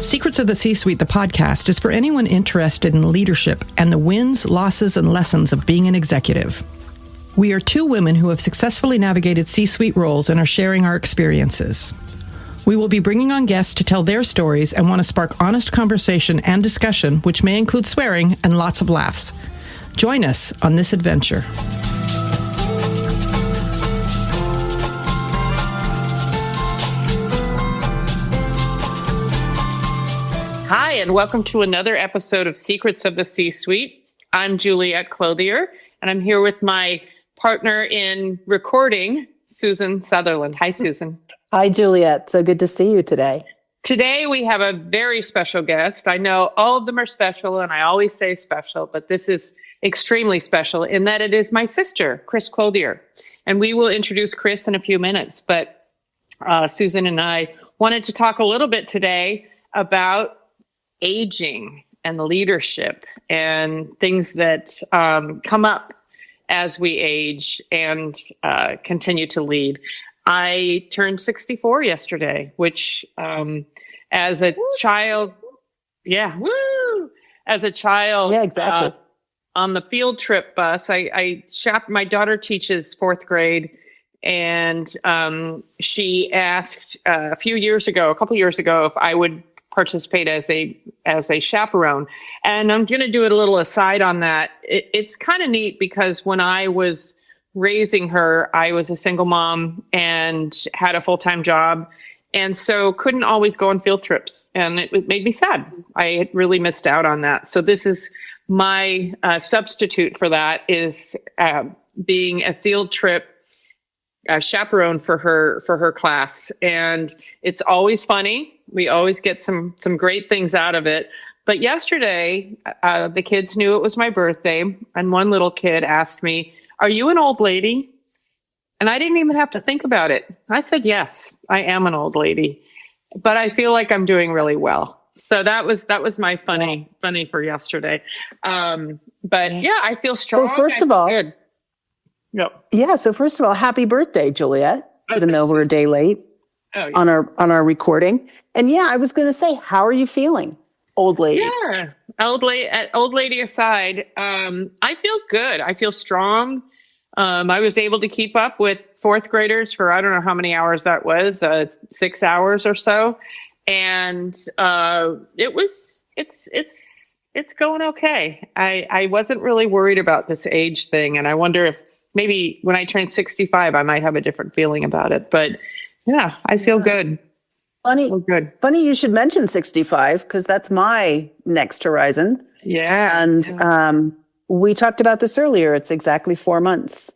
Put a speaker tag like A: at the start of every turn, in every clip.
A: Secrets of the C-Suite, the podcast, is for anyone interested in leadership and the wins, losses, and lessons of being an executive. We are two women who have successfully navigated C-Suite roles and are sharing our experiences. We will be bringing on guests to tell their stories and want to spark honest conversation and discussion, which may include swearing and lots of laughs. Join us on this adventure. Hi, and welcome to another episode of Secrets of the C-Suite. I'm Juliet Clothier, and I'm here with my partner in recording, Susan Sutherland. Hi, Susan.
B: Hi, Juliet. So good to see you today.
A: Today, we have a very special guest. I know all of them are special, and I always say special, but this is extremely special in that it is my sister, Kris Clothier. And we will introduce Kris in a few minutes, but Susan and I wanted to talk a little bit today about aging and leadership and things that come up as we age and continue to lead. I turned 64 yesterday, which as a child, as a child,
B: exactly.
A: On the field trip bus, my daughter teaches fourth grade, and she asked a couple years ago, if I would participate as a chaperone. And I'm going to do a little aside on that. It's kind of neat because when I was raising her, I was a single mom and had a full-time job, and so couldn't always go on field trips. And it made me sad. I had really missed out on that. So this is my substitute for that, is being a field trip chaperone for her class. And it's always funny. We always get some great things out of it. But yesterday, the kids knew it was my birthday, and one little kid asked me, "Are you an old lady?" And I didn't even have to think about it. I said, "Yes, I am an old lady, but I feel like I'm doing really well." So that was my funny for yesterday. But yeah, I feel strong.
B: So first of all,
A: good. No.
B: Yeah. So first of all, happy birthday, Juliet. Even though we're a day late on our recording. And yeah, I was going to say, how are you feeling, old lady?
A: Yeah, old lady aside, I feel good. I feel strong. I was able to keep up with fourth graders for I don't know how many hours that was, 6 hours or so, and it's going okay. I wasn't really worried about this age thing, and I wonder if maybe when I turn 65, I might have a different feeling about it. But yeah, I feel good.
B: Funny you should mention 65, because that's my next horizon.
A: Yeah.
B: And we talked about this earlier. It's exactly 4 months.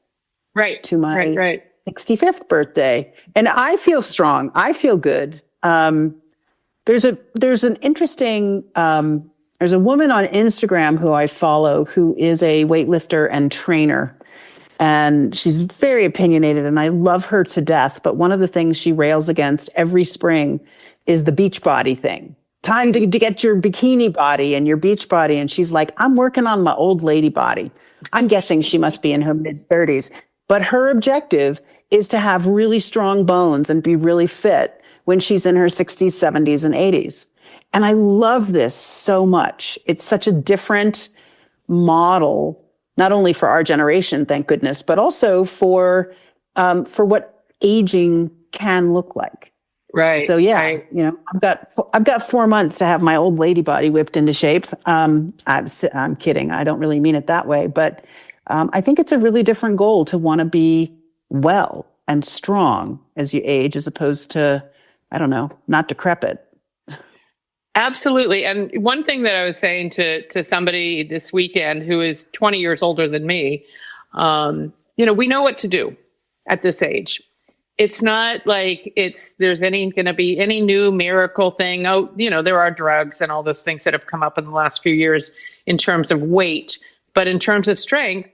A: Right.
B: To my 65th birthday. And I feel strong. I feel good. There's an interesting, there's a woman on Instagram who I follow who is a weightlifter and trainer. And she's very opinionated, and I love her to death. But one of the things she rails against every spring is the beach body thing. Time to get your bikini body and your beach body. And she's like, I'm working on my old lady body. I'm guessing she must be in her mid-30s. But her objective is to have really strong bones and be really fit when she's in her 60s, 70s, and 80s. And I love this so much. It's such a different model, not only for our generation, thank goodness, but also for what aging can look like.
A: Right.
B: So yeah, I've got 4 months to have my old lady body whipped into shape. I'm kidding. I don't really mean it that way, but I think it's a really different goal to want to be well and strong as you age, as opposed to, I don't know, not decrepit.
A: Absolutely. And one thing that I was saying to somebody this weekend who is 20 years older than me, we know what to do at this age. It's not like there's going to be any new miracle thing. Oh, there are drugs and all those things that have come up in the last few years in terms of weight, but in terms of strength,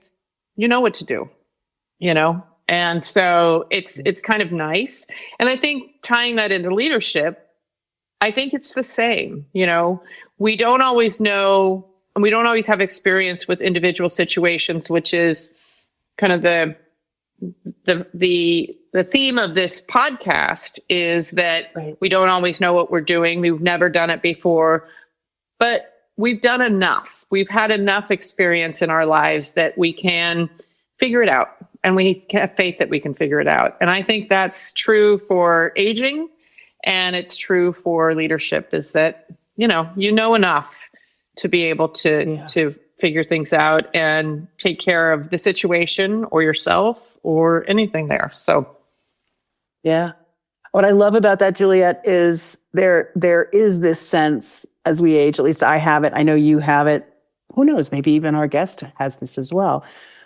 A: you know what to do, And so it's kind of nice. And I think tying that into leadership, I think it's the same. We don't always know, and we don't always have experience with individual situations, which is kind of the the theme of this podcast is that we don't always know what we're doing. We've never done it before, but we've done enough. We've had enough experience in our lives that we can figure it out, and we have faith that we can figure it out. And I think that's true for aging, and it's true for leadership, is that, you know enough to be able to figure things out and take care of the situation or yourself or anything there. So,
B: yeah. What I love about that, Juliet, is there is this sense as we age, at least I have it, I know you have it, who knows, maybe even our guest has this as well,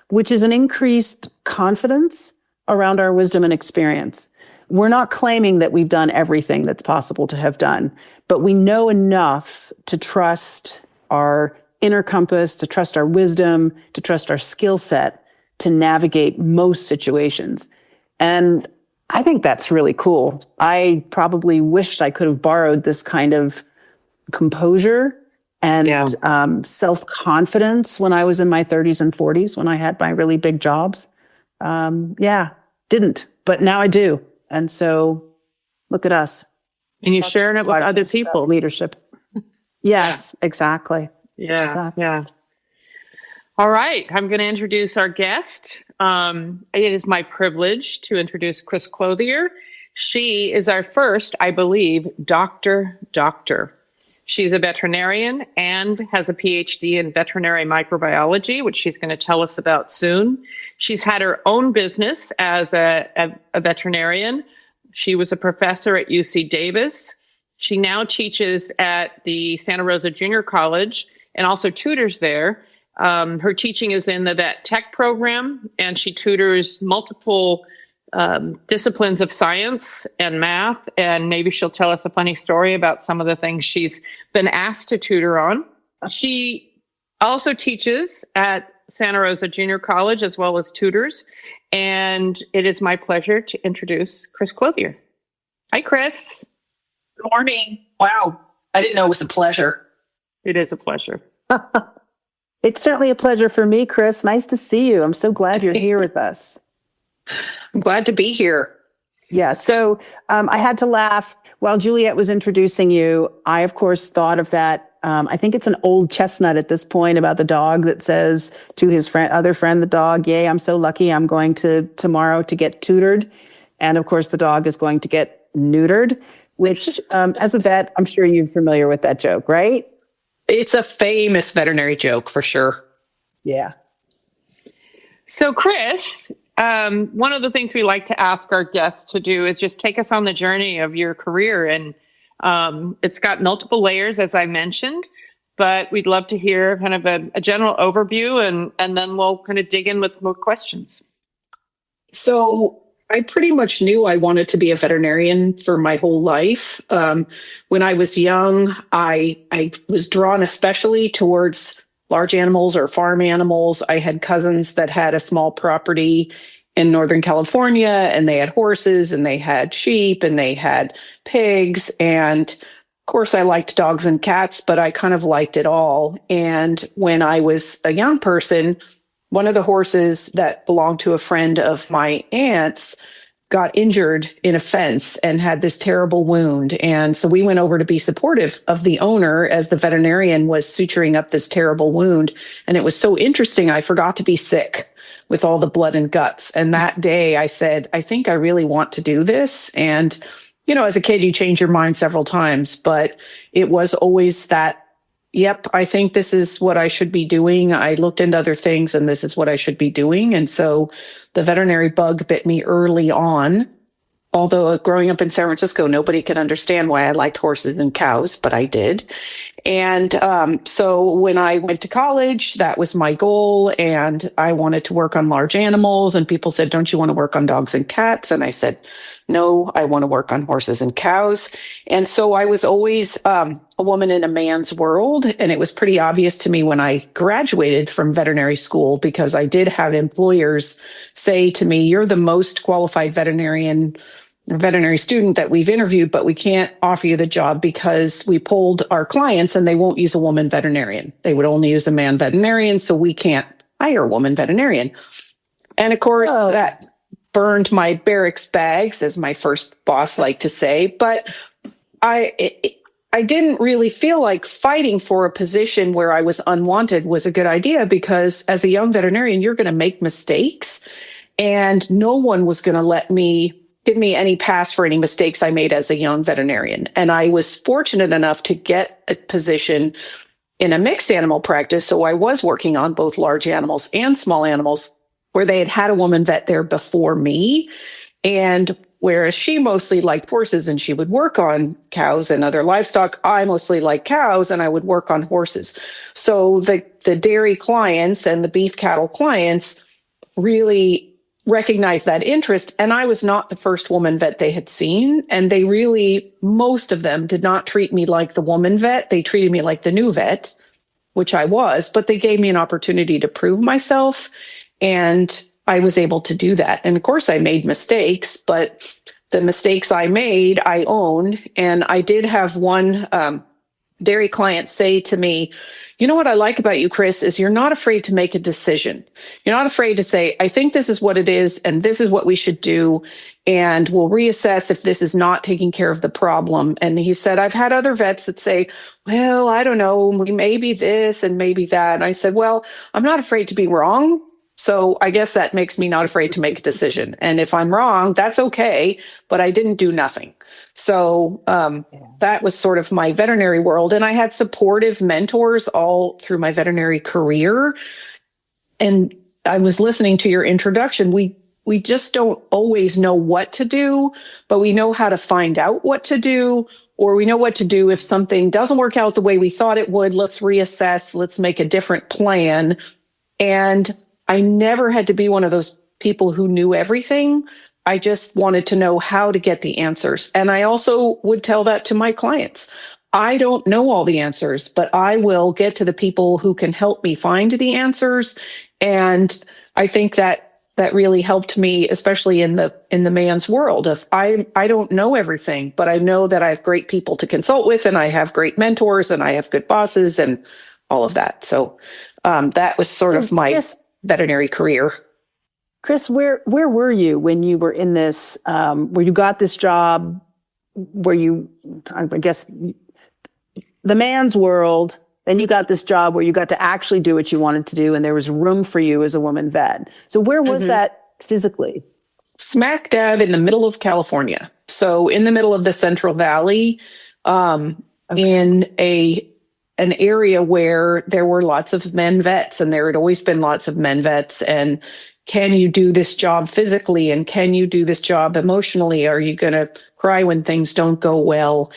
B: which is an increased confidence around our wisdom and experience. We're not claiming that we've done everything that's possible to have done, but we know enough to trust our inner compass, to trust our wisdom, to trust our skill set to navigate most situations. And I think that's really cool. I probably wished I could have borrowed this kind of composure and self-confidence when I was in my 30s and 40s, when I had my really big jobs. Didn't, but now I do. And so look at us.
A: And you're sharing it with other people.
B: Leadership. Yes, exactly.
A: Yeah,
B: exactly.
A: yeah. All right, I'm going to introduce our guest. It is my privilege to introduce Kris Clothier. She is our first, I believe, doctor. She's a veterinarian and has a PhD in veterinary microbiology, which she's going to tell us about soon. She's had her own business as a veterinarian. She was a professor at UC Davis. She now teaches at the Santa Rosa Junior College and also tutors there. Her teaching is in the vet tech program, and she tutors multiple disciplines of science and math, and maybe she'll tell us a funny story about some of the things she's been asked to tutor on. She also teaches at Santa Rosa Junior College as well as tutors, and it is my pleasure to introduce Kris Clothier. Hi, Kris.
C: Good morning. Wow. I didn't know it was a pleasure.
A: It is a pleasure.
B: It's certainly a pleasure for me, Kris. Nice to see you. I'm so glad you're here with us.
C: I'm glad to be here.
B: Yeah, so I had to laugh while Juliet was introducing you. I, of course, thought of that. I think it's an old chestnut at this point about the dog that says to his other friend, the dog, "Yay, I'm so lucky. I'm going to tomorrow to get tutored." And of course, the dog is going to get neutered, which as a vet, I'm sure you're familiar with that joke, right?
C: It's a famous veterinary joke for sure.
B: Yeah.
A: So, Kris, one of the things we like to ask our guests to do is just take us on the journey of your career. And it's got multiple layers, as I mentioned, but we'd love to hear kind of a general overview, and then we'll kind of dig in with more questions.
C: So I pretty much knew I wanted to be a veterinarian for my whole life. When I was young, I was drawn especially towards large animals or farm animals. I had cousins that had a small property in Northern California, and they had horses, and they had sheep, and they had pigs. And of course, I liked dogs and cats, but I kind of liked it all. And when I was a young person, one of the horses that belonged to a friend of my aunt's got injured in a fence and had this terrible wound. And so we went over to be supportive of the owner as the veterinarian was suturing up this terrible wound. And it was so interesting, I forgot to be sick with all the blood and guts. And that day I said, I think I really want to do this. And, you know, as a kid, you change your mind several times, but it was always that, yep, I think this is what I should be doing. I looked into other things and this is what I should be doing. And so the veterinary bug bit me early on. Although growing up in San Francisco, nobody could understand why I liked horses and cows, but I did. And so when I went to college, that was my goal. And I wanted to work on large animals. And people said, don't you want to work on dogs and cats? And I said, no, I want to work on horses and cows. And so I was always a woman in a man's world. And it was pretty obvious to me when I graduated from veterinary school, because I did have employers say to me, you're the most qualified veterinary student that we've interviewed, but we can't offer you the job because we polled our clients and they won't use a woman veterinarian. They would only use a man veterinarian, so we can't hire a woman veterinarian. And of course, burned my barracks bags, as my first boss liked to say, but I didn't really feel like fighting for a position where I was unwanted was a good idea, because as a young veterinarian, you're going to make mistakes, and no one was going to give me any pass for any mistakes I made as a young veterinarian. And I was fortunate enough to get a position in a mixed animal practice. So I was working on both large animals and small animals, where they had a woman vet there before me. And whereas she mostly liked horses and she would work on cows and other livestock, I mostly liked cows and I would work on horses. So the dairy clients and the beef cattle clients really recognized that interest. And I was not the first woman vet they had seen. And they really, most of them did not treat me like the woman vet. They treated me like the new vet, which I was, but they gave me an opportunity to prove myself. And I was able to do that. And of course I made mistakes, but the mistakes I made, I own. And I did have one dairy client say to me, you know what I like about you, Kris, is you're not afraid to make a decision. You're not afraid to say, I think this is what it is, and this is what we should do. And we'll reassess if this is not taking care of the problem. And he said, I've had other vets that say, well, I don't know, maybe this and maybe that. And I said, well, I'm not afraid to be wrong. So I guess that makes me not afraid to make a decision. And if I'm wrong, that's okay, but I didn't do nothing. So that was sort of my veterinary world. And I had supportive mentors all through my veterinary career. And I was listening to your introduction. We just don't always know what to do, but we know how to find out what to do, or we know what to do if something doesn't work out the way we thought it would. Let's reassess. Let's make a different plan. And I never had to be one of those people who knew everything. I just wanted to know how to get the answers. And I also would tell that to my clients. I don't know all the answers, but I will get to the people who can help me find the answers. And I think that really helped me, especially in the man's world of I don't know everything, but I know that I have great people to consult with, and I have great mentors, and I have good bosses and all of that. So that was sort of my veterinary career.
B: Kris, where were you when you were in this, where you got this job, where you, I guess, the man's world, then you got this job where you got to actually do what you wanted to do, and there was room for you as a woman vet. So where was that physically?
C: Smack dab in the middle of California. So in the middle of the Central Valley, in an area where there were lots of men vets, and there had always been lots of men vets. And can you do this job physically? And can you do this job emotionally? Are you going to cry when things don't go well?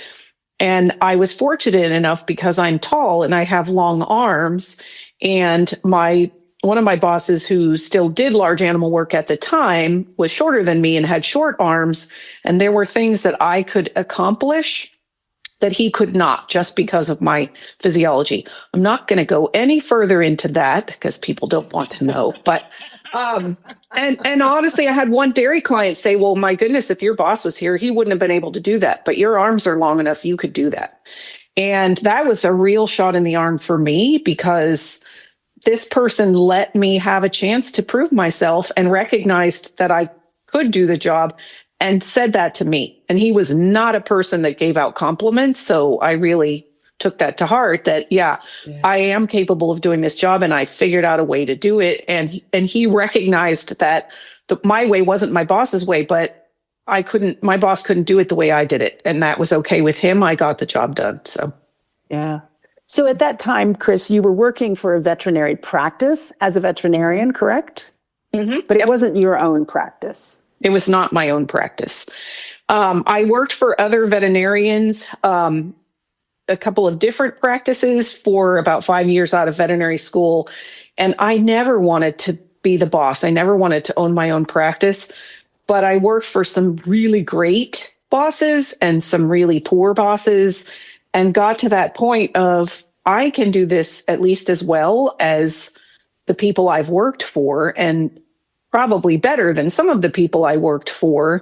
C: And I was fortunate enough, because I'm tall and I have long arms, and one of my bosses who still did large animal work at the time was shorter than me and had short arms. And there were things that I could accomplish that he could not, just because of my physiology. I'm not going to go any further into that because people don't want to know. But and honestly, I had one dairy client say, well, my goodness, if your boss was here, he wouldn't have been able to do that. But your arms are long enough, you could do that. And that was a real shot in the arm for me, because this person let me have a chance to prove myself and recognized that I could do the job, and said that to me. And he was not a person that gave out compliments. So I really took that to heart, that, I am capable of doing this job, and I figured out a way to do it. And he recognized that my way wasn't my boss's way, but my boss couldn't do it the way I did it. And that was okay with him. I got the job done. So,
B: yeah. So at that time, Kris, you were working for a veterinary practice as a veterinarian, correct?
C: Mm-hmm.
B: But it wasn't your own practice.
C: It was not my own practice. I worked for other veterinarians, a couple of different practices for about 5 years out of veterinary school. And I never wanted to be the boss. I never wanted to own my own practice. But I worked for some really great bosses and some really poor bosses, and got to that point of, I can do this at least as well as the people I've worked for, and probably better than some of the people I worked for.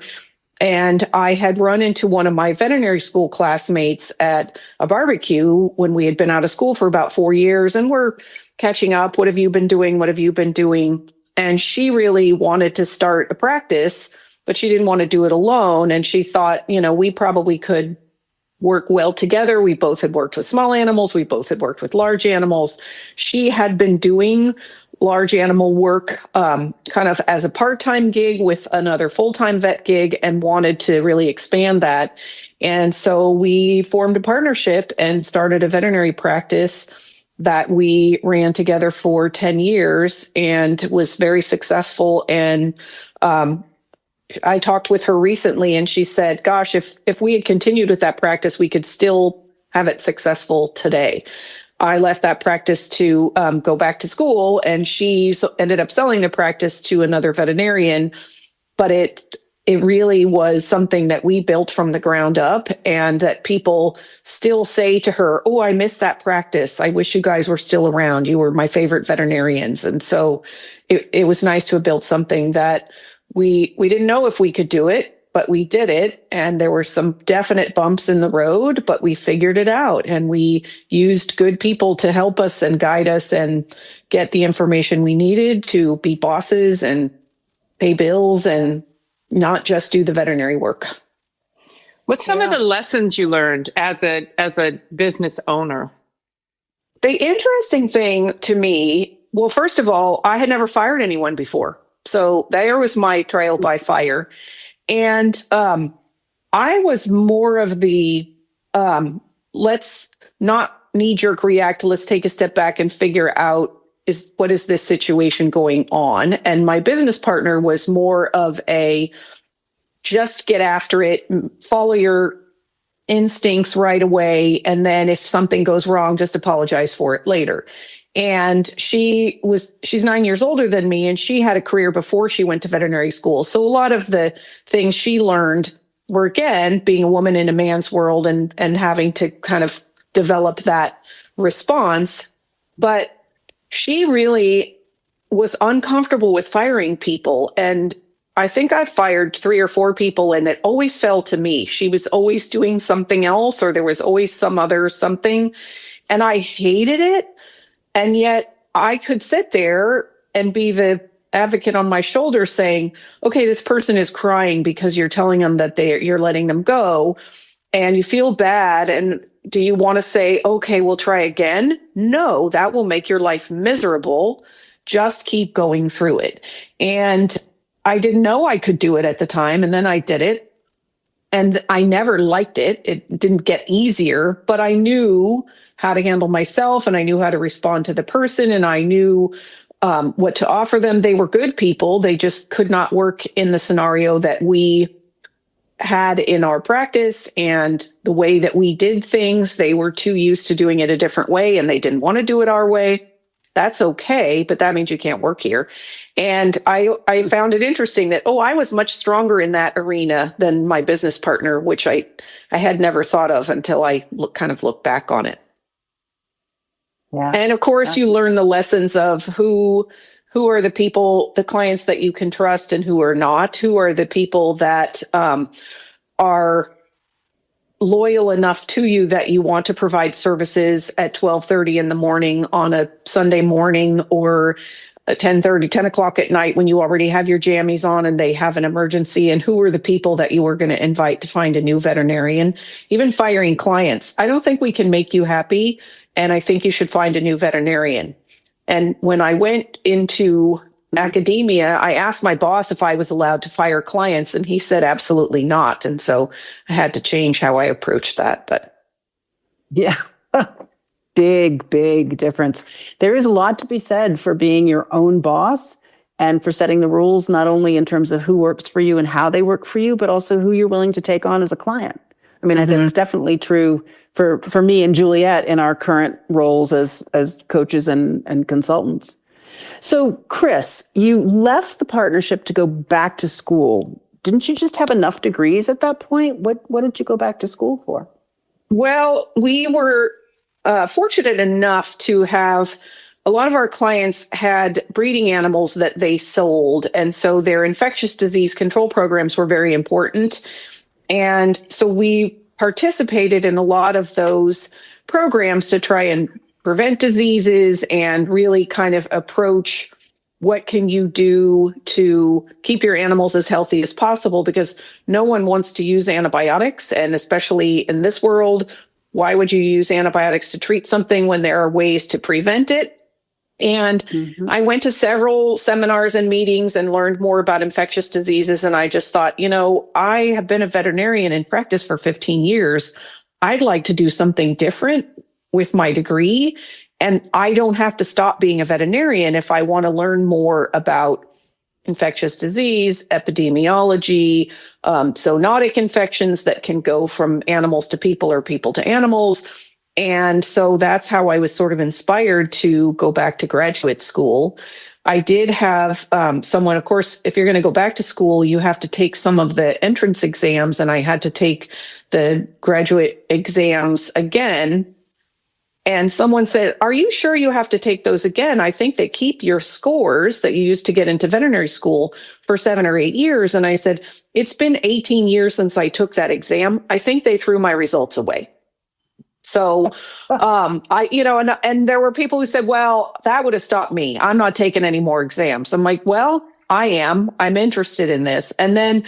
C: And I had run into one of my veterinary school classmates at a barbecue when we had been out of school for about 4 years, and we're catching up. What have you been doing? What have you been doing? And she really wanted to start a practice, but she didn't want to do it alone. And she thought, we probably could work well together. We both had worked with small animals. We both had worked with large animals. She had been doing large animal work kind of as a part-time gig with another full-time vet gig and wanted to really expand that. And so we formed a partnership and started a veterinary practice that we ran together for 10 years and was very successful. And I talked with her recently and she said, gosh, if we had continued with that practice, we could still have it successful today. I left that practice to go back to school, and she ended up selling the practice to another veterinarian. But it really was something that we built from the ground up, and that people still say to her, oh, I miss that practice. I wish you guys were still around. You were my favorite veterinarians. And so it was nice to have built something that we didn't know if we could do it, but we did it. And there were some definite bumps in the road, but we figured it out. And we used good people to help us and guide us and get the information we needed to be bosses and pay bills and not just do the veterinary work.
A: What's some of the lessons you learned as a business owner?
C: The interesting thing to me, well, first of all, I had never fired anyone before. So there was my trial by fire. And I was more of the let's not knee-jerk react, let's take a step back and figure out what is this situation going on. And my business partner was more of a just get after it, follow your instincts right away, and then if something goes wrong, just apologize for it later. And she's 9 years older than me, and she had a career before she went to veterinary school. So a lot of the things she learned were, again, being a woman in a man's world and having to kind of develop that response. But she really was uncomfortable with firing people. And I think I fired 3 or 4 people, and it always fell to me. She was always doing something else, or there was always some other something. And I hated it. And yet I could sit there and be the advocate on my shoulder saying, okay, this person is crying because you're telling them that you're letting them go and you feel bad. And do you want to say, okay, we'll try again? No, that will make your life miserable. Just keep going through it. And I didn't know I could do it at the time. And then I did it. And I never liked it. It didn't get easier, but I knew how to handle myself, and I knew how to respond to the person, and I knew what to offer them. They were good people. They just could not work in the scenario that we had in our practice and the way that we did things. They were too used to doing it a different way, and they didn't want to do it our way. That's okay, but that means you can't work here. And I found it interesting that, I was much stronger in that arena than my business partner, which I had never thought of until I kind of looked back on it.
B: Yeah.
C: And of course, you learn the lessons of who are the people, the clients that you can trust and who are not, who are the people that are loyal enough to you that you want to provide services at 12:30 in the morning on a Sunday morning, or 10:30, 10 o'clock at night when you already have your jammies on and they have an emergency, and who are the people that you are going to invite to find a new veterinarian. Even firing clients. I don't think we can make you happy, and I think you should find a new veterinarian. And when I went into academia, I asked my boss if I was allowed to fire clients, and he said absolutely not. And so I had to change how I approached that. But
B: yeah. Big difference. There is a lot to be said for being your own boss and for setting the rules, not only in terms of who works for you and how they work for you, but also who you're willing to take on as a client. I mean, I think it's definitely true for me and Juliet in our current roles as coaches and consultants. So, Kris, you left the partnership to go back to school. Didn't you just have enough degrees at that point? What did you go back to school for?
C: Well, we were fortunate enough to have a lot of our clients had breeding animals that they sold. And so their infectious disease control programs were very important. And so we participated in a lot of those programs to try and prevent diseases and really kind of approach what can you do to keep your animals as healthy as possible? Because no one wants to use antibiotics. And especially in this world, why would you use antibiotics to treat something when there are ways to prevent it? And I went to several seminars and meetings and learned more about infectious diseases. And I just thought, I have been a veterinarian in practice for 15 years. I'd like to do something different with my degree. And I don't have to stop being a veterinarian if I want to learn more about infectious disease, epidemiology, zoonotic infections that can go from animals to people or people to animals. And so that's how I was sort of inspired to go back to graduate school. I did have someone, of course, if you're going to go back to school, you have to take some of the entrance exams, and I had to take the graduate exams again. And someone said, "Are you sure you have to take those again? I think they keep your scores that you used to get into veterinary school for 7 or 8 years." And I said, "It's been 18 years since I took that exam. I think they threw my results away." So, and there were people who said, "Well, that would have stopped me. I'm not taking any more exams." I'm like, "Well, I am. I'm interested in this." And then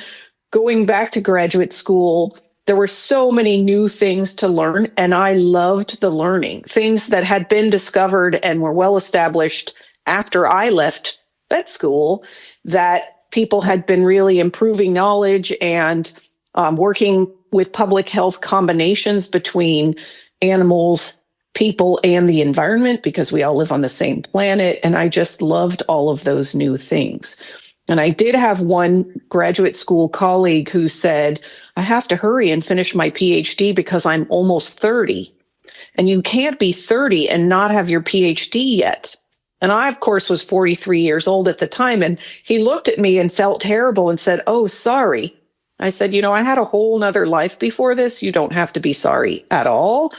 C: going back to graduate school, there were so many new things to learn, and I loved the learning. Things that had been discovered and were well established after I left vet school, that people had been really improving knowledge and working with public health combinations between animals, people, and the environment, because we all live on the same planet. And I just loved all of those new things. And I did have one graduate school colleague who said, "I have to hurry and finish my PhD because I'm almost 30. And you can't be 30 and not have your PhD yet." And I, of course, was 43 years old at the time. And he looked at me and felt terrible and said, "Oh, sorry." I said, "I had a whole nother life before this. You don't have to be sorry at all.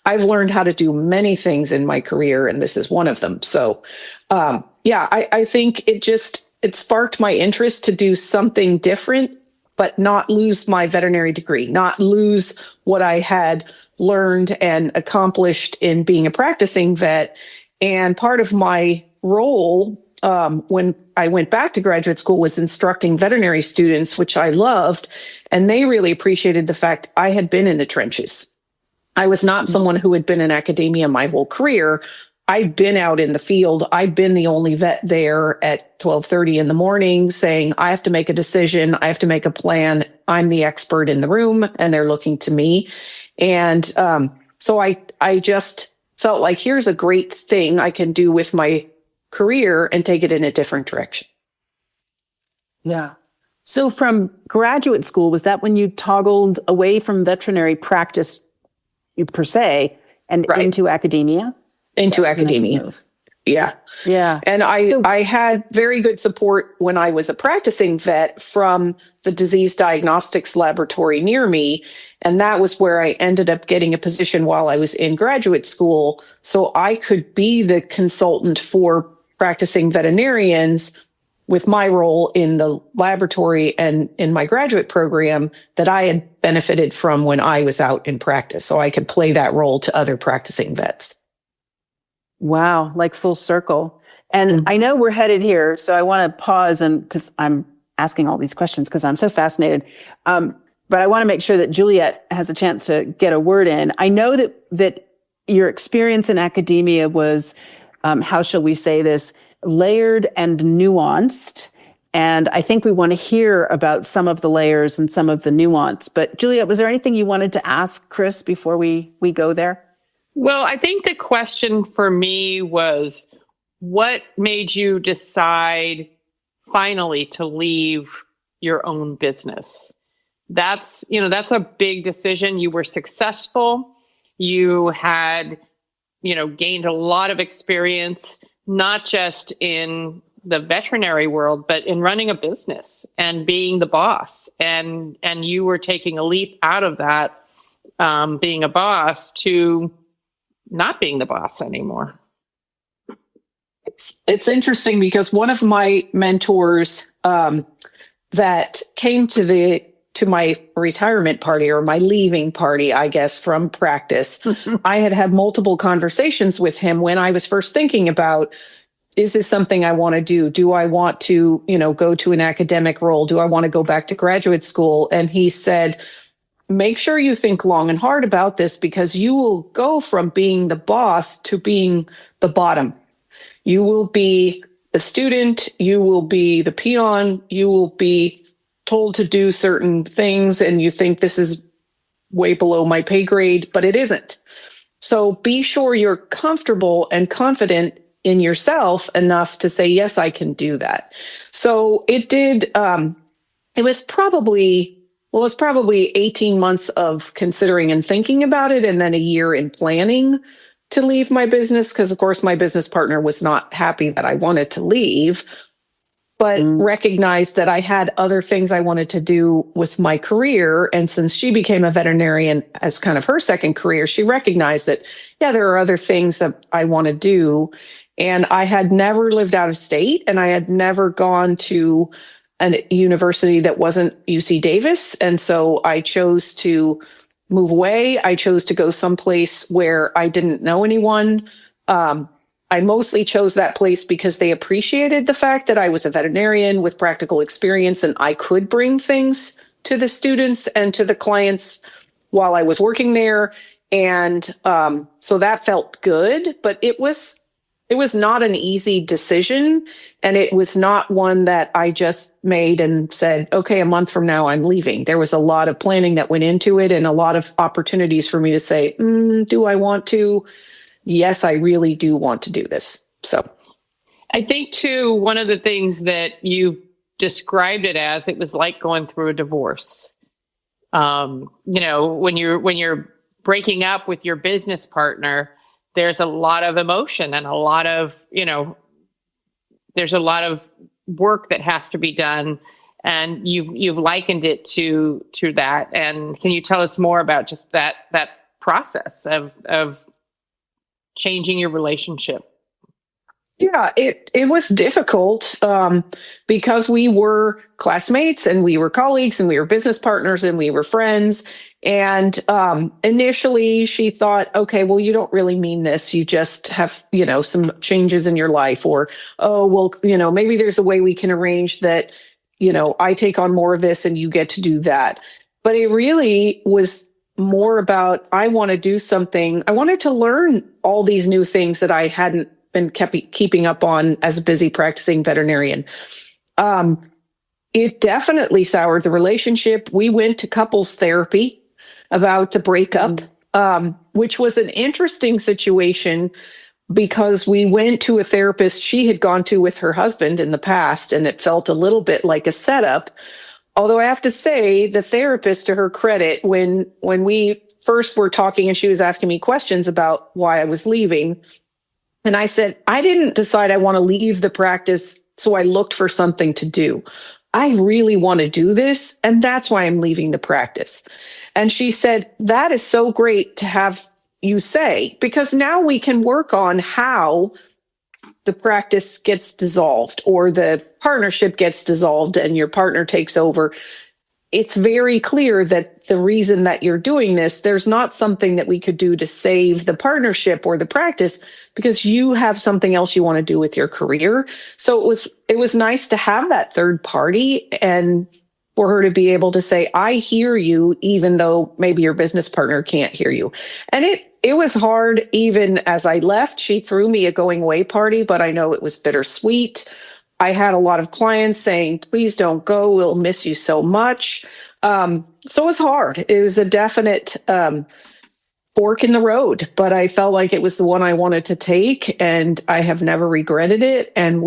C: I've learned how to do many things in my career, and this is one of them." So, I think it sparked my interest to do something different, but not lose my veterinary degree, not lose what I had learned and accomplished in being a practicing vet. And part of my role when I went back to graduate school was instructing veterinary students, which I loved. And they really appreciated the fact I had been in the trenches. I was not someone who had been in academia my whole career. I'd been out in the field. I'd been the only vet there at 12:30 in the morning saying, "I have to make a decision. I have to make a plan. I'm the expert in the room," and they're looking to me. And so I just felt like, here's a great thing I can do with my career and take it in a different direction.
B: Yeah. So from graduate school, was that when you toggled away from veterinary practice per se and
C: Right.
B: into academia?
C: Into
B: That was the next
C: academia.
B: move.
C: Yeah.
B: Yeah.
C: And I had very good support when I was a practicing vet from the disease diagnostics laboratory near me. And that was where I ended up getting a position while I was in graduate school. So I could be the consultant for practicing veterinarians with my role in the laboratory and in my graduate program that I had benefited from when I was out in practice. So I could play that role to other practicing vets.
B: Wow, like full circle. And I know we're headed here, so I want to pause and because I'm asking all these questions because I'm so fascinated. But I want to make sure that Juliet has a chance to get a word in. I know that your experience in academia was, how shall we say this, layered and nuanced. And I think we want to hear about some of the layers and some of the nuance. But Juliet, was there anything you wanted to ask Kris before we go there?
A: Well, I think the question for me was, what made you decide finally to leave your own business? That's a big decision. You were successful. You had, gained a lot of experience, not just in the veterinary world, but in running a business and being the boss. And you were taking a leap out of that, being a boss, to not being the boss anymore.
C: It's interesting because one of my mentors that came to my retirement party or my leaving party, I guess, from practice, I had multiple conversations with him when I was first thinking about, is this something I want to do? Do I want to, go to an academic role? Do I want to go back to graduate school? And he said, make sure you think long and hard about this, because you will go from being the boss to being the bottom. You will be the student, you will be the peon, you will be told to do certain things, and you think this is way below my pay grade, but it isn't. So be sure you're comfortable and confident in yourself enough to say, yes, I can do that. So it did, it was probably 18 months of considering and thinking about it, and then a year in planning to leave my business, because of course my business partner was not happy that I wanted to leave, but recognized that I had other things I wanted to do with my career. And since she became a veterinarian as kind of her second career, she recognized that, yeah, there are other things that I want to do. And I had never lived out of state, and I had never gone to a university that wasn't UC Davis. And so I chose to move away. I chose to go someplace where I didn't know anyone. I mostly chose that place because they appreciated the fact that I was a veterinarian with practical experience, and I could bring things to the students and to the clients while I was working there. And so that felt good, but it was not an easy decision. And it was not one that I just made and said, okay, a month from now I'm leaving. There was a lot of planning that went into it, and a lot of opportunities for me to say, do I want to? Yes, I really do want to do this. So
A: I think too, one of the things that you described it as, it was like going through a divorce. When you're breaking up with your business partner, there's a lot of emotion and a lot of, there's a lot of work that has to be done. And you've likened it to that. And can you tell us more about just that process of changing your relationship?
C: Yeah, it was difficult because we were classmates and we were colleagues and we were business partners and we were friends. And initially she thought, okay, well, you don't really mean this. You just have, some changes in your life, or, oh, well, maybe there's a way we can arrange that, I take on more of this and you get to do that. But it really was more about, I want to do something. I wanted to learn all these new things that I hadn't been keeping up on as a busy practicing veterinarian. It definitely soured the relationship. We went to couples therapy about the breakup, which was an interesting situation because we went to a therapist she had gone to with her husband in the past, and it felt a little bit like a setup. Although I have to say, the therapist, to her credit, when we first were talking and she was asking me questions about why I was leaving, and I said, I didn't decide I want to leave the practice, so I looked for something to do. I really want to do this, and that's why I'm leaving the practice. And she said, that is so great to have you say, because now we can work on how the practice gets dissolved or the partnership gets dissolved and your partner takes over. It's very clear that the reason that you're doing this, there's not something that we could do to save the partnership or the practice, because you have something else you want to do with your career. So it was nice to have that third party and for her to be able to say, I hear you, even though maybe your business partner can't hear you. And it was hard. Even as I left, she threw me a going away party, but I know it was bittersweet. I had a lot of clients saying, please don't go. We'll miss you so much. So it was hard. It was a definite fork in the road, but I felt like it was the one I wanted to take, and I have never regretted it. And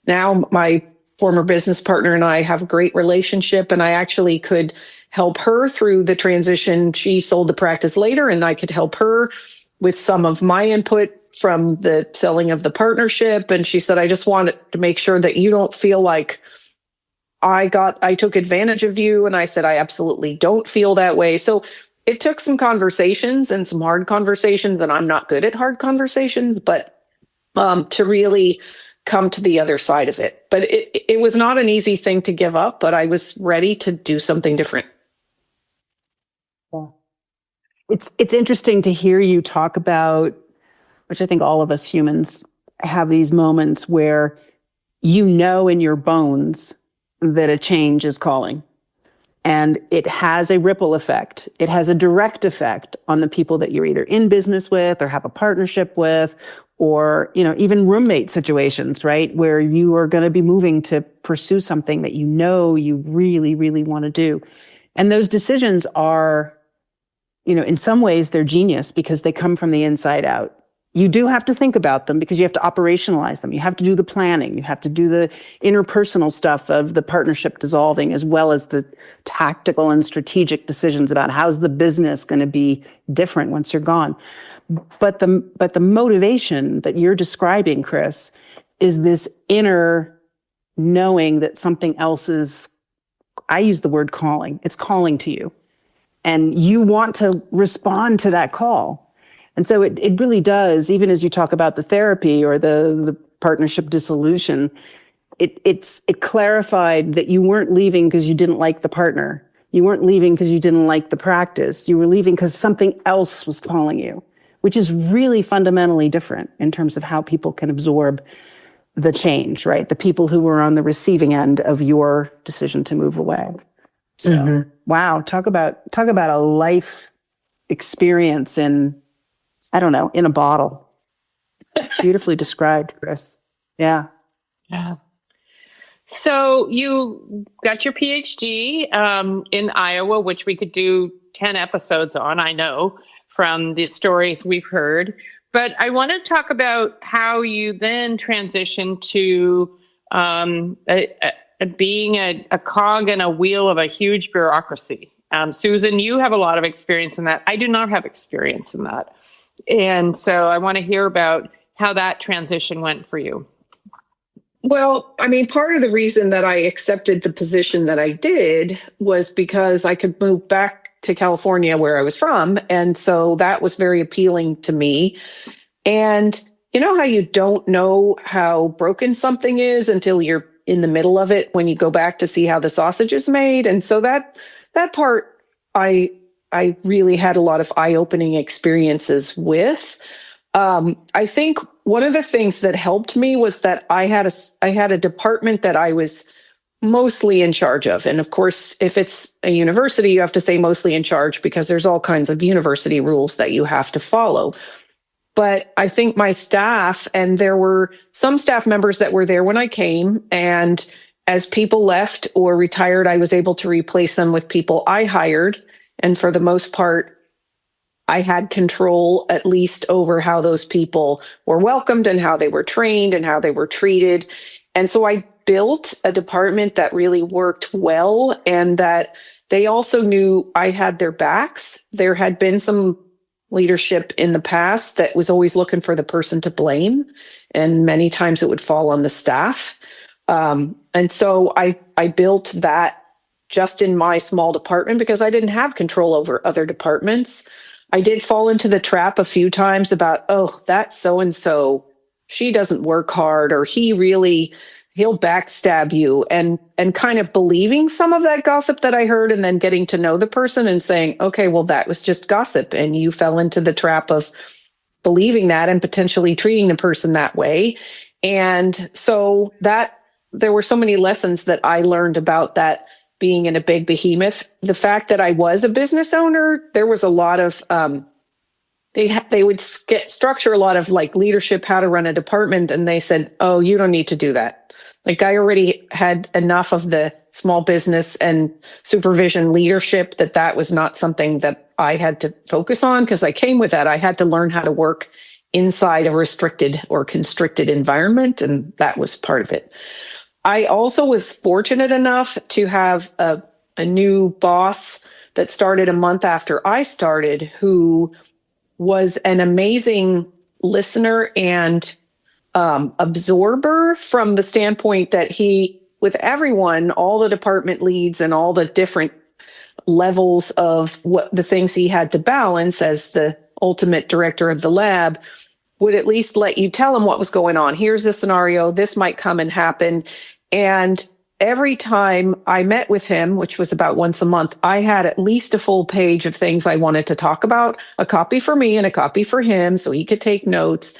C: now my former business partner and I have a great relationship, and I actually could help her through the transition. She sold the practice later, and I could help her with some of my input from the selling of the partnership. And she said, I just wanted to make sure that you don't feel like I took advantage of you. And I said, I absolutely don't feel that way. So it took some conversations and some hard conversations, and I'm not good at hard conversations, but to really come to the other side of it. But it was not an easy thing to give up, but I was ready to do something different.
B: Yeah. It's interesting to hear you talk about, which I think all of us humans have these moments where you know in your bones that a change is calling. And it has a ripple effect. It has a direct effect on the people that you're either in business with or have a partnership with, or, even roommate situations, right? Where you are going to be moving to pursue something that you know you really, really want to do. And those decisions are, in some ways they're genius because they come from the inside out. You do have to think about them because you have to operationalize them. You have to do the planning. You have to do the interpersonal stuff of the partnership dissolving, as well as the tactical and strategic decisions about how's the business going to be different once you're gone. But the motivation that you're describing, Kris, is this inner knowing that something else is, I use the word calling. It's calling to you. And you want to respond to that call. And so it really does, even as you talk about the therapy or the partnership dissolution, it clarified that you weren't leaving because you didn't like the partner. You weren't leaving because you didn't like the practice. You were leaving because something else was calling you, which is really fundamentally different in terms of how people can absorb the change, right? The people who were on the receiving end of your decision to move away. So, wow, talk about a life experience in a bottle. Beautifully described, Kris. Yeah.
A: Yeah. So you got your PhD in Iowa, which we could do 10 episodes on, I know, from the stories we've heard. But I want to talk about how you then transitioned to being a cog in a wheel of a huge bureaucracy. Susan, you have a lot of experience in that. I do not have experience in that. And so I want to hear about how that transition went for you.
C: Well, I mean, part of the reason that I accepted the position that I did was because I could move back to California where I was from. And so that was very appealing to me. And you know how you don't know how broken something is until you're in the middle of it when you go back to see how the sausage is made. And so that part I really had a lot of eye-opening experiences with. I think one of the things that helped me was that I had a department that I was mostly in charge of. And of course, if it's a university, you have to say mostly in charge because there's all kinds of university rules that you have to follow. But I think my staff, and there were some staff members that were there when I came, and as people left or retired, I was able to replace them with people I hired. And for the most part, I had control at least over how those people were welcomed and how they were trained and how they were treated. And so I built a department that really worked well, and that they also knew I had their backs. There had been some leadership in the past that was always looking for the person to blame, and many times it would fall on the staff. And so I built that just in my small department because I didn't have control over other departments. I did fall into the trap a few times about, oh, that's so-and-so, she doesn't work hard, or he'll backstab you, and kind of believing some of that gossip that I heard, and then getting to know the person and saying, okay, well, that was just gossip, and you fell into the trap of believing that and potentially treating the person that way. And so that there were so many lessons that I learned about that being in a big behemoth. The fact that I was a business owner, there was a lot of they would structure a lot of like leadership, how to run a department, and they said, oh, you don't need to do that. Like I already had enough of the small business and supervision leadership that was not something that I had to focus on, because I came with that. I had to learn how to work inside a restricted or constricted environment, and that was part of it. I also was fortunate enough to have a new boss that started a month after I started, who was an amazing listener and absorber, from the standpoint that he, with everyone, all the department leads and all the different levels of what the things he had to balance as the ultimate director of the lab, would at least let you tell him what was going on. Here's the scenario. This might come and happen. And every time I met with him, which was about once a month, I had at least a full page of things I wanted to talk about, a copy for me and a copy for him so he could take notes.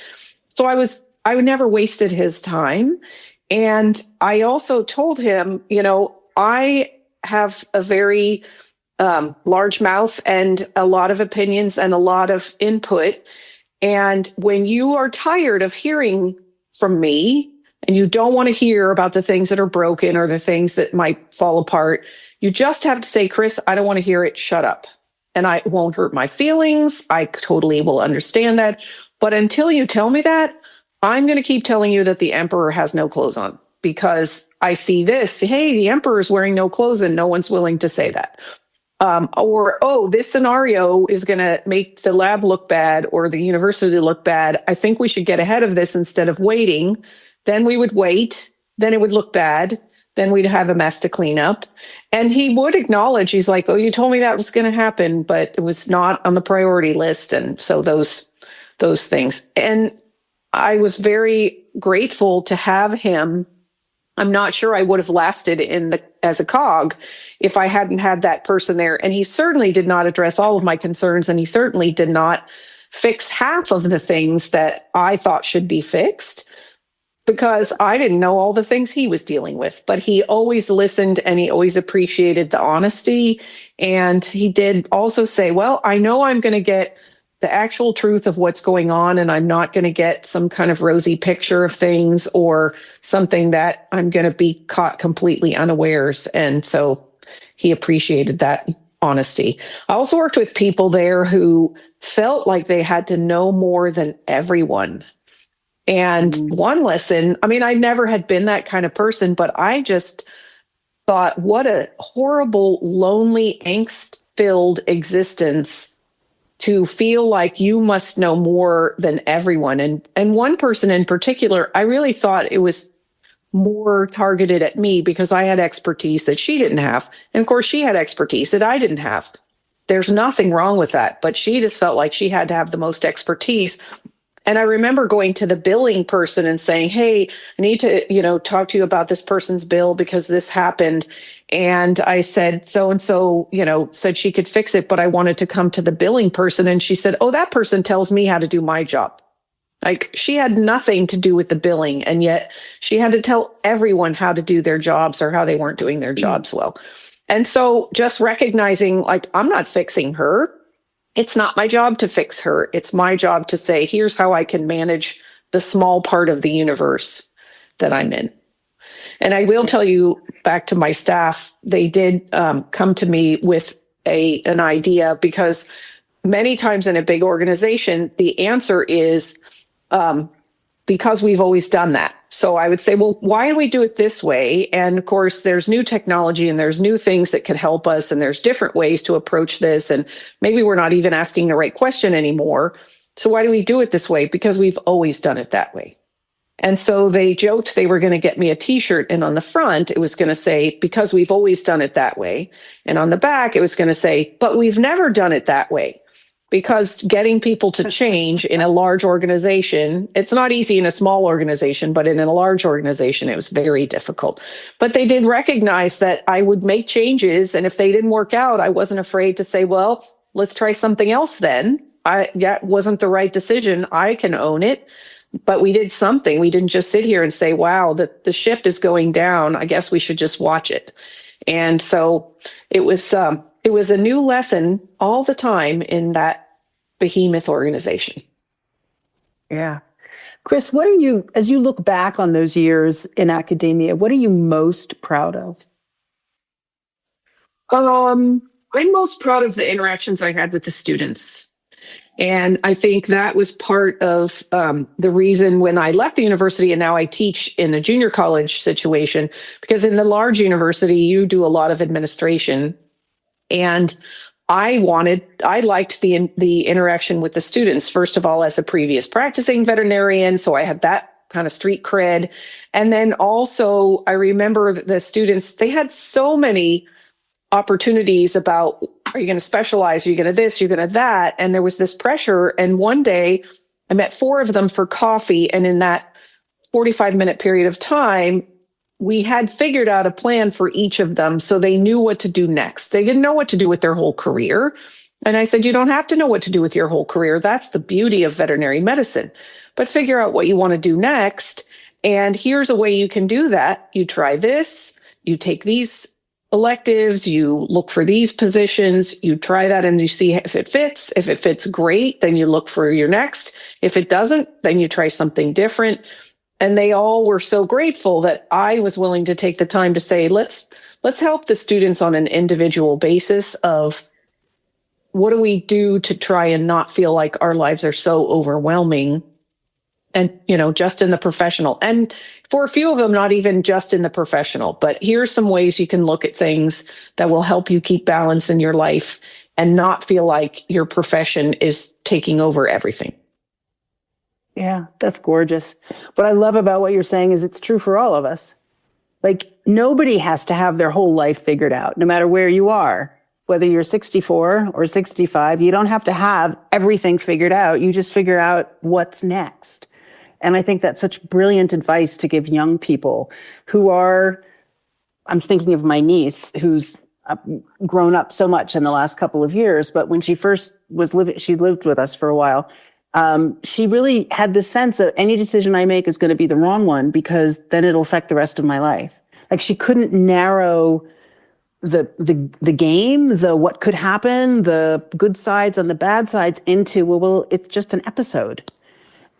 C: So I was I would never wasted his time. And I also told him, I have a very large mouth and a lot of opinions and a lot of input. And when you are tired of hearing from me and you don't want to hear about the things that are broken or the things that might fall apart, you just have to say, Kris, I don't want to hear it. Shut up. And I won't hurt my feelings. I totally will understand that. But until you tell me that, I'm going to keep telling you that the emperor has no clothes on, because I see this. Hey, the emperor is wearing no clothes and no one's willing to say that. Oh, this scenario is going to make the lab look bad or the university look bad. I think we should get ahead of this instead of waiting. Then we would wait. Then it would look bad. Then we'd have a mess to clean up. And he would acknowledge, he's like, oh, you told me that was going to happen, but it was not on the priority list. And so those things. And I was very grateful to have him. I'm not sure I would have lasted as a cog if I hadn't had that person there. And he certainly did not address all of my concerns, and he certainly did not fix half of the things that I thought should be fixed, because I didn't know all the things he was dealing with. But he always listened, and he always appreciated the honesty. And he did also say, well, I know I'm going to get the actual truth of what's going on, and I'm not going to get some kind of rosy picture of things or something that I'm going to be caught completely unawares. And so he appreciated that honesty. I also worked with people there who felt like they had to know more than everyone. And one lesson, I mean, I never had been that kind of person, but I just thought, what a horrible, lonely, angst-filled existence to feel like you must know more than everyone. And one person in particular, I really thought it was more targeted at me because I had expertise that she didn't have. And of course, she had expertise that I didn't have. There's nothing wrong with that, but she just felt like she had to have the most expertise. And I remember going to the billing person and saying, hey, I need to, talk to you about this person's bill because this happened. And I said, so-and-so, said she could fix it, but I wanted to come to the billing person. And she said, oh, that person tells me how to do my job. Like, she had nothing to do with the billing. And yet she had to tell everyone how to do their jobs or how they weren't doing their jobs well. And so just recognizing, like, I'm not fixing her. It's not my job to fix her. It's my job to say, here's how I can manage the small part of the universe that I'm in. And I will tell you, back to my staff, they did come to me with an idea, because many times in a big organization, the answer is because we've always done that. So I would say, well, why do we do it this way? And of course, there's new technology and there's new things that could help us. And there's different ways to approach this. And maybe we're not even asking the right question anymore. So why do we do it this way? Because we've always done it that way. And so they joked they were going to get me a t-shirt. And on the front, it was going to say, because we've always done it that way. And on the back, it was going to say, but we've never done it that way. Because getting people to change in a large organization, it's not easy in a small organization, but in a large organization, it was very difficult. But they did recognize that I would make changes. And if they didn't work out, I wasn't afraid to say, well, let's try something else then. That wasn't the right decision. I can own it. But we did something. We didn't just sit here and say, wow, the ship is going down. I guess we should just watch it. And so it was a new lesson all the time in that behemoth organization.
B: Yeah. Kris, what are you, as you look back on those years in academia, what are you most proud of?
C: I'm most proud of the interactions I had with the students. And I think that was part of the reason when I left the university and now I teach in a junior college situation, because in the large university, you do a lot of administration. And I liked the interaction with the students, first of all, as a previous practicing veterinarian. So I had that kind of street cred. And then also I remember the students, they had so many opportunities about, are you going to specialize? Are you going to this? You're going to that? And there was this pressure. And one day I met 4 of them for coffee. And in that 45-minute period of time, we had figured out a plan for each of them so they knew what to do next. They didn't know what to do with their whole career. And I said, you don't have to know what to do with your whole career. That's the beauty of veterinary medicine. But figure out what you want to do next. And here's a way you can do that. You try this, you take these electives, you look for these positions, you try that and you see if it fits. If it fits, great. Then you look for your next. If it doesn't, then you try something different. And they all were so grateful that I was willing to take the time to say, let's help the students on an individual basis of what do we do to try and not feel like our lives are so overwhelming. And, just in the professional. And for a few of them, not even just in the professional, but here are some ways you can look at things that will help you keep balance in your life and not feel like your profession is taking over everything.
B: Yeah, that's gorgeous. What I love about what you're saying is it's true for all of us. Like, nobody has to have their whole life figured out, no matter where you are. Whether you're 64 or 65, you don't have to have everything figured out. You just figure out what's next. And I think that's such brilliant advice to give young people who are, I'm thinking of my niece who's grown up so much in the last couple of years, but when she first was living, she lived with us for a while. She really had this sense that any decision I make is going to be the wrong one because then it'll affect the rest of my life. Like, she couldn't narrow the game, the what could happen, the good sides and the bad sides into, well, it's just an episode.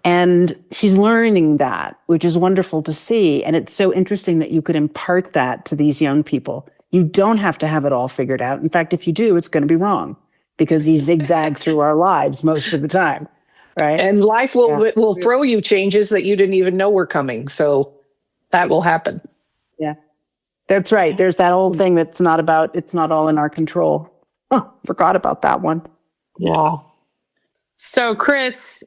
B: And she's learning that, which is wonderful to see. And it's so interesting that you could impart that to these young people. You don't have to have it all figured out. In fact, if you do, it's going to be wrong because we zigzag through our lives most of the time, right?
C: And life will throw you changes that you didn't even know were coming. So that will happen.
B: Yeah, that's right. There's that whole thing that's it's not all in our control. Oh, forgot about that one.
C: Yeah.
A: So, Kris,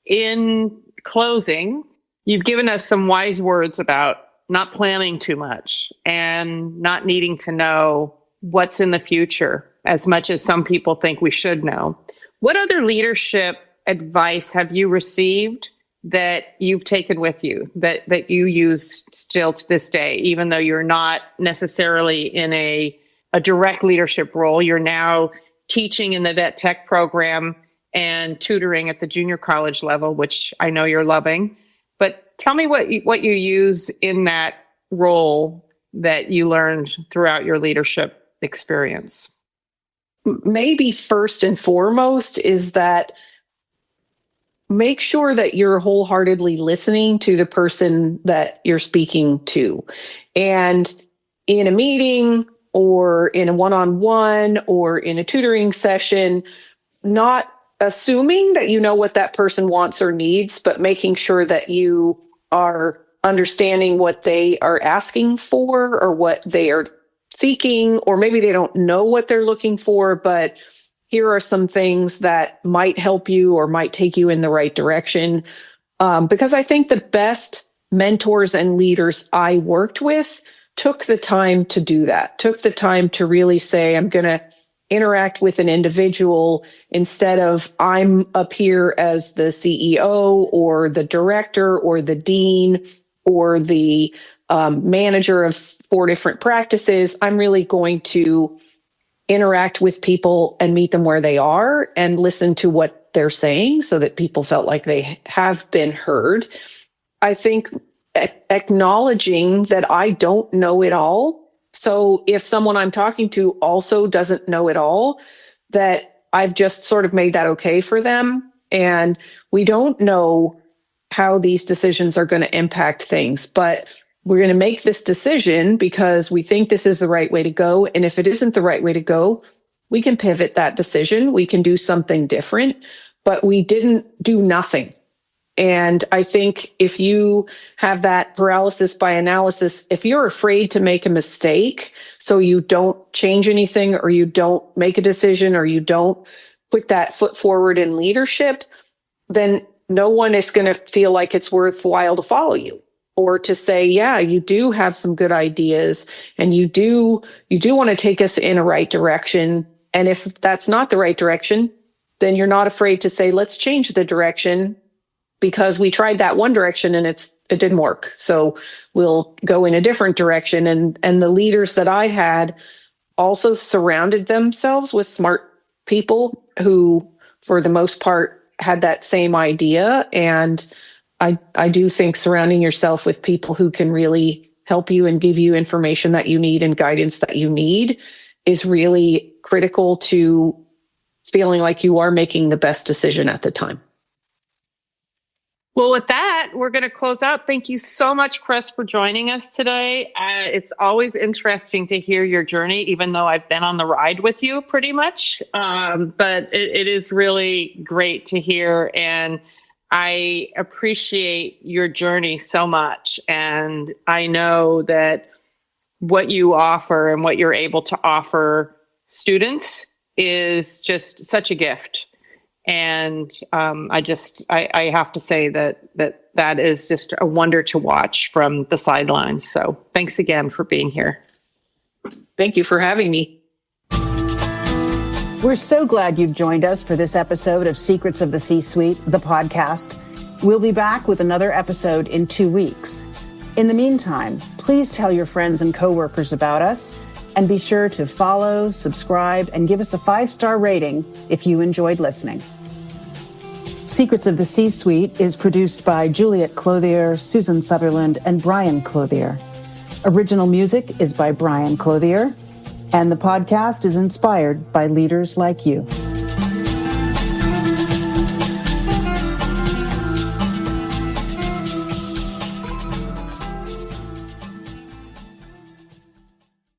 A: in closing, you've given us some wise words about not planning too much and not needing to know what's in the future as much as some people think we should know. What other leadership advice have you received that you've taken with you, that you use still to this day, even though you're not necessarily in a direct leadership role? You're now teaching in the vet tech program and tutoring at the junior college level, which I know you're loving. But tell me what you use in that role that you learned throughout your leadership experience.
C: Maybe first and foremost is that make sure that you're wholeheartedly listening to the person that you're speaking to. And in a meeting or in a one-on-one or in a tutoring session, not assuming that you know what that person wants or needs, but making sure that you are understanding what they are asking for or what they are seeking, or maybe they don't know what they're looking for, but here are some things that might help you or might take you in the right direction. Because I think the best mentors and leaders I worked with took the time to do that, took the time to really say, I'm going to interact with an individual instead of I'm up here as the CEO or the director or the dean or the manager of 4 different practices. I'm really going to interact with people and meet them where they are and listen to what they're saying so that people felt like they have been heard. I think acknowledging that I don't know it all. So if someone I'm talking to also doesn't know it all, that I've just sort of made that okay for them. And we don't know how these decisions are going to impact things, but we're going to make this decision because we think this is the right way to go. And if it isn't the right way to go, we can pivot that decision. We can do something different, but we didn't do nothing. And I think if you have that paralysis by analysis, if you're afraid to make a mistake, so you don't change anything or you don't make a decision or you don't put that foot forward in leadership, then no one is going to feel like it's worthwhile to follow you or to say, yeah, you do have some good ideas and you do want to take us in a right direction. And if that's not the right direction, then you're not afraid to say, let's change the direction because we tried that one direction and it didn't work. So we'll go in a different direction. And the leaders that I had also surrounded themselves with smart people who, for the most part, had that same idea. And I do think surrounding yourself with people who can really help you and give you information that you need and guidance that you need is really critical to feeling like you are making the best decision at the time.
A: Well, with that, we're going to close out. Thank you so much, Kris, for joining us today. It's always interesting to hear your journey, even though I've been on the ride with you pretty much. But it is really great to hear. And I appreciate your journey so much. And I know that what you offer and what you're able to offer students is just such a gift. And I have to say that is just a wonder to watch from the sidelines. So thanks again for being here.
C: Thank you for having me.
B: We're so glad you've joined us for this episode of Secrets of the C-Suite, the podcast. We'll be back with another episode in 2 weeks. In the meantime, please tell your friends and coworkers about us, and be sure to follow, subscribe, and give us a 5-star rating if you enjoyed listening. Secrets of the C-Suite is produced by Juliet Clothier, Susan Sutherland, and Brian Clothier. Original music is by Brian Clothier, and the podcast is inspired by leaders like you.